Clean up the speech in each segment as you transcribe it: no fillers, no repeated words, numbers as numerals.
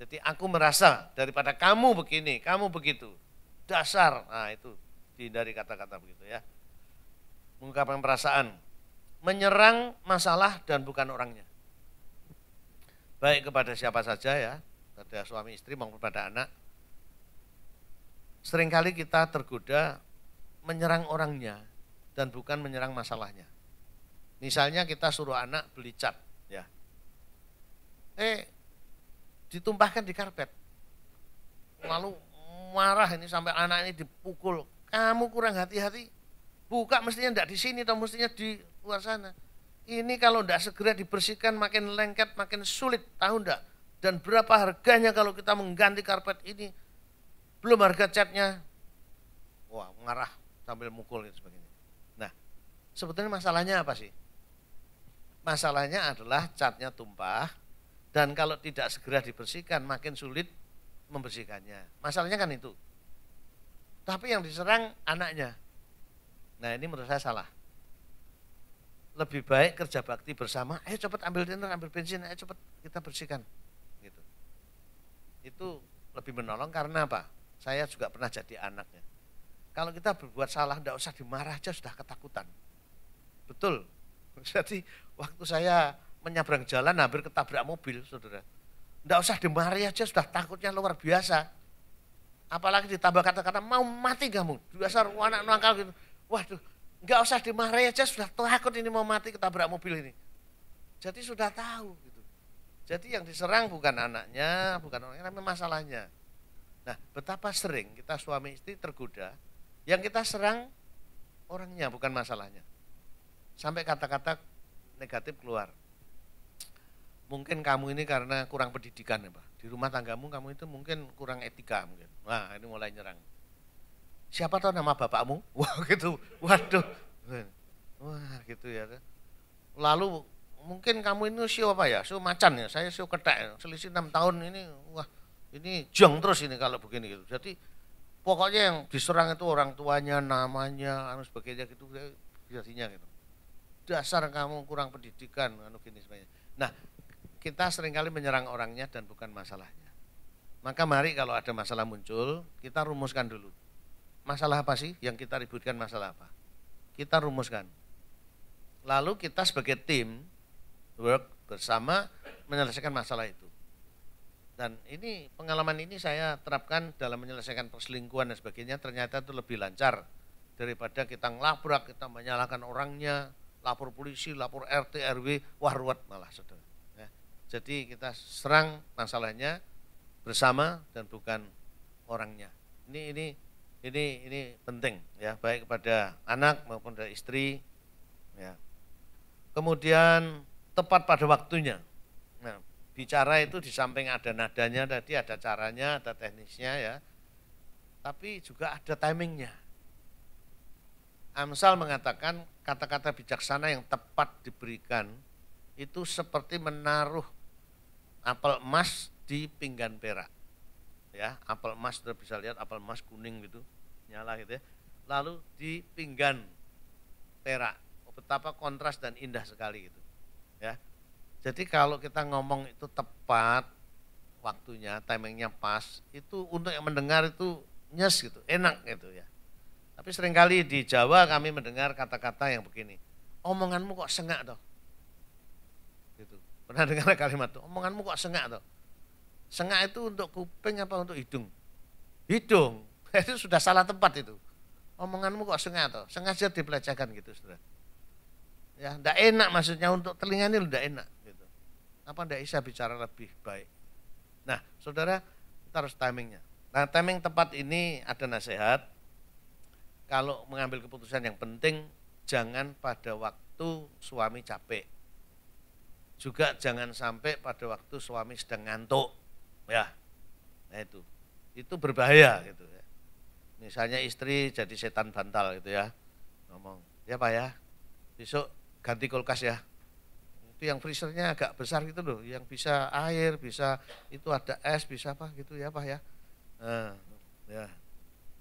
Jadi aku merasa daripada kamu begini, kamu begitu. Dasar, nah itu dihindari kata-kata begitu ya. Mengungkapkan perasaan, menyerang masalah dan bukan orangnya. Baik kepada siapa saja ya, pada suami istri maupun pada anak. Seringkali kita tergoda menyerang orangnya dan bukan menyerang masalahnya. Misalnya kita suruh anak beli cat, ya. Ditumpahkan di karpet. Lalu marah ini sampai anak ini dipukul. Kamu kurang hati-hati. Buka mestinya enggak di sini atau mestinya di luar sana. Ini kalau enggak segera dibersihkan makin lengket, makin sulit, tahu enggak? Dan berapa harganya kalau kita mengganti karpet ini? Belum harga catnya. Wah, marah sambil mukul dan sebagainya. Nah, sebetulnya masalahnya apa sih? Masalahnya adalah catnya tumpah dan kalau tidak segera dibersihkan makin sulit membersihkannya. Masalahnya kan itu. Tapi yang diserang anaknya. Nah, ini menurut saya salah. Lebih baik kerja bakti bersama, ayo cepat ambil thinner, ambil bensin, ayo cepat kita bersihkan. Gitu. Itu lebih menolong karena apa? Saya juga pernah jadi anaknya. Kalau kita berbuat salah, tidak usah dimarah aja sudah ketakutan. Betul. Jadi waktu saya menyeberang jalan hampir ketabrak mobil, saudara. Tidak usah dimarahi aja sudah takutnya luar biasa. Apalagi ditambah kata-kata mau mati kamu, dasar anak nakal gitu. Waduh, nggak usah dimarahi aja sudah takut ini mau mati ketabrak mobil ini. Jadi sudah tahu gitu. Jadi yang diserang bukan anaknya, bukan orangnya, tapi masalahnya. Nah, betapa sering kita suami istri tergoda, yang kita serang orangnya bukan masalahnya. Sampai kata-kata negatif keluar. Mungkin kamu ini karena kurang pendidikan ya Pak. Di rumah tanggamu kamu itu mungkin kurang etika mungkin. Wah, ini mulai nyerang. Siapa tahu nama bapakmu? Wah gitu, waduh. Wah gitu ya. Lalu mungkin kamu ini sio apa ya? Sio macan ya, saya sio ketek. Selisih 6 tahun ini, wah ini jong terus ini kalau begini gitu. Jadi pokoknya yang diserang itu orang tuanya, namanya, anu sebagainya gitu, jadinya gitu. Dasar kamu kurang pendidikan, anu gini sebagainya. Nah, kita seringkali menyerang orangnya dan bukan masalahnya. Maka mari kalau ada masalah muncul, kita rumuskan dulu. Masalah apa sih yang kita ributkan, masalah apa? Kita rumuskan. Lalu kita sebagai tim work bersama menyelesaikan masalah itu. Dan ini pengalaman ini saya terapkan dalam menyelesaikan perselingkuhan dan sebagainya, ternyata itu lebih lancar daripada kita ngelabrak, kita menyalahkan orangnya, lapor polisi, lapor RT, RW, wah ruwet malah saudara. Ya. Jadi kita serang masalahnya bersama dan bukan orangnya. Ini penting ya, baik kepada anak maupun dari istri. Ya. Kemudian tepat pada waktunya. Nah, bicara itu di samping ada nadanya tadi, ada caranya, ada teknisnya ya. Tapi juga ada timingnya. Amsal mengatakan kata-kata bijaksana yang tepat diberikan itu seperti menaruh apel emas di pinggan perak. Ya, apel emas sudah bisa lihat apel emas kuning gitu, nyala gitu ya. Lalu di pinggan perak. Oh, betapa kontras dan indah sekali gitu. Ya. Jadi kalau kita ngomong itu tepat waktunya, timingnya pas, itu untuk yang mendengar itu nyes gitu, enak gitu ya. Tapi seringkali di Jawa kami mendengar kata-kata yang begini, omonganmu kok sengak toh. Gitu. Pernah dengar kalimat itu, omonganmu kok sengak toh. Sengak itu untuk kuping apa untuk hidung? Hidung, itu sudah salah tempat itu. Omonganmu kok sengak toh, sengaja dipelecehkan gitu saudara. Ya, enggak enak maksudnya untuk telinga ini enggak enak gitu. Apa enggak bisa bicara lebih baik. Nah, saudara, kita harus timingnya. Nah, timing tepat ini ada nasihat. Kalau mengambil keputusan yang penting, jangan pada waktu suami capek. Juga jangan sampai pada waktu suami sedang ngantuk. Ya, nah itu berbahaya gitu ya. Misalnya istri jadi setan bantal gitu ya, ngomong, ya Pak ya, besok ganti kulkas ya. Itu yang freezernya agak besar gitu loh, yang bisa air, bisa itu ada es, bisa apa gitu ya Pak ya. Nah, ya,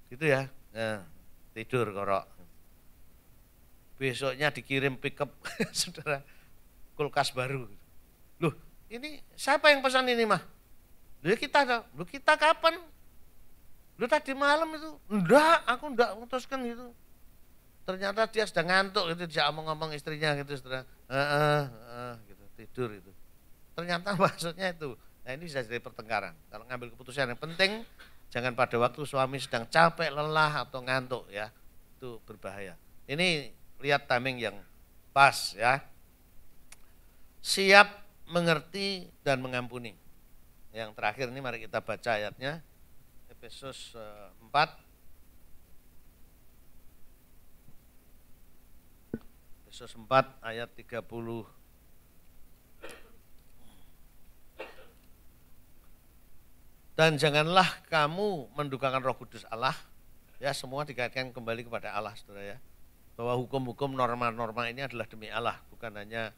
gitu ya. Nah, tidur korok. Besoknya dikirim pickup, saudara, kulkas baru. Loh, ini siapa yang pesan ini mah? Lu kita kapan? Lu tadi malam itu, enggak, aku enggak memutuskan gitu. Ternyata dia sedang ngantuk gitu, dia ngomong-ngomong istrinya gitu, saudara. Gitu, tidur itu. Ternyata maksudnya itu. Nah ini bisa jadi pertengkaran. Kalau ngambil keputusan yang penting, jangan pada waktu suami sedang capek, lelah atau ngantuk ya. Itu berbahaya. Ini lihat timing yang pas ya. Siap mengerti dan mengampuni. Yang terakhir ini mari kita baca ayatnya. Efesus 4. Efesus 4 ayat 30. Dan janganlah kamu mendukakan Roh Kudus Allah. Ya, semua dikaitkan kembali kepada Allah, Saudara ya. Bahwa hukum-hukum norma-norma ini adalah demi Allah, bukan hanya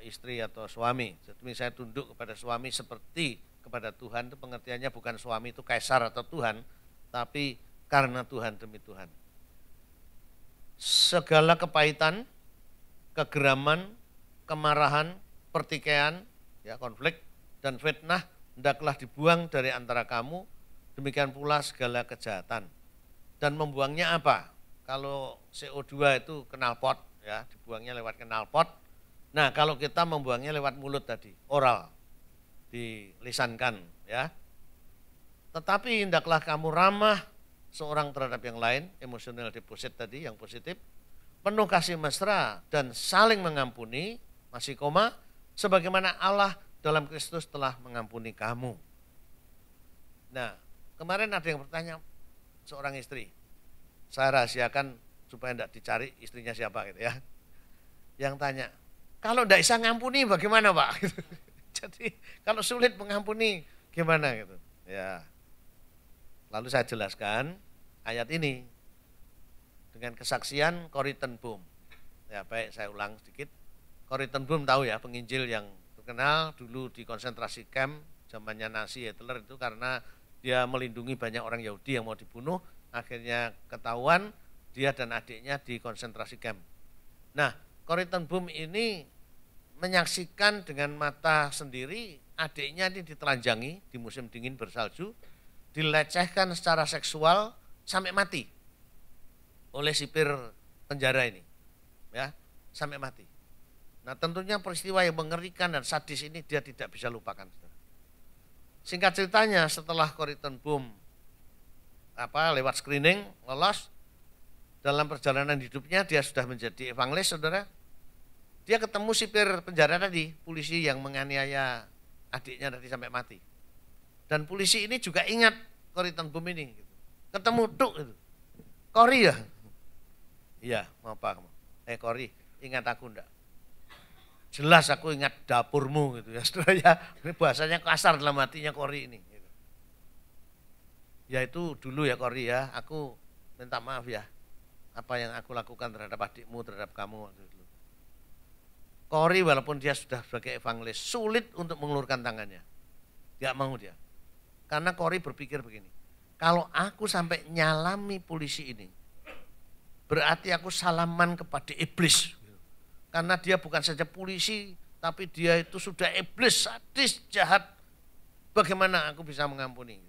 istri atau suami. Jadi saya tunduk kepada suami seperti kepada Tuhan, itu pengertiannya bukan suami itu kaisar atau Tuhan, tapi karena Tuhan demi Tuhan. Segala kepahitan, kegeraman, kemarahan, pertikaian, ya konflik dan fitnah hendaklah dibuang dari antara kamu, demikian pula segala kejahatan. Dan membuangnya apa? Kalau CO2 itu knalpot, ya dibuangnya lewat knalpot. Nah kalau kita membuangnya lewat mulut tadi, oral, dilisankan, ya. Tetapi hendaklah kamu ramah seorang terhadap yang lain, emosional deposit tadi yang positif, penuh kasih mesra dan saling mengampuni, masih koma, sebagaimana Allah dalam Kristus telah mengampuni kamu. Nah, kemarin ada yang bertanya, seorang istri, saya rahasiakan supaya tidak dicari istrinya siapa gitu ya. Yang tanya, kalau tidak bisa ngampuni bagaimana Pak? Jadi kalau sulit mengampuni gimana gitu. Ya. Lalu saya jelaskan ayat ini dengan kesaksian Corrie ten Boom. Ya baik, saya ulang sedikit. Corrie ten Boom tahu ya, penginjil yang terkenal dulu di konsentrasi camp zamannya Nazi Hitler itu karena dia melindungi banyak orang Yahudi yang mau dibunuh, akhirnya ketahuan dia dan adiknya di konsentrasi camp. Nah, Corrie ten Boom ini menyaksikan dengan mata sendiri adiknya ini ditelanjangi di musim dingin bersalju, dilecehkan secara seksual sampai mati oleh sipir penjara ini, ya sampai mati. Nah tentunya peristiwa yang mengerikan dan sadis ini dia tidak bisa lupakan. Singkat ceritanya setelah Corrie ten Boom lewat screening lolos, dalam perjalanan hidupnya dia sudah menjadi evangelis, saudara. Dia ketemu sipir penjara tadi, polisi yang menganiaya adiknya tadi sampai mati. Dan polisi ini juga ingat Corrie ten Boom ini. Ketemu tuh itu. Corrie ya? Iya, mau apa kamu? Corrie, ingat aku enggak? Jelas aku ingat dapurmu gitu ya, saudara ya. Ini bahasanya kasar dalam hatinya Corrie ini. Gitu. Ya itu dulu ya Corrie ya, aku minta maaf ya. Apa yang aku lakukan terhadap adikmu, terhadap kamu waktu itu. Corrie walaupun dia sudah sebagai evangelis, sulit untuk mengulurkan tangannya. Tidak mau dia. Karena Corrie berpikir begini, kalau aku sampai nyalami polisi ini, berarti aku salaman kepada iblis. Karena dia bukan saja polisi, tapi dia itu sudah iblis, sadis, jahat. Bagaimana aku bisa mengampuni?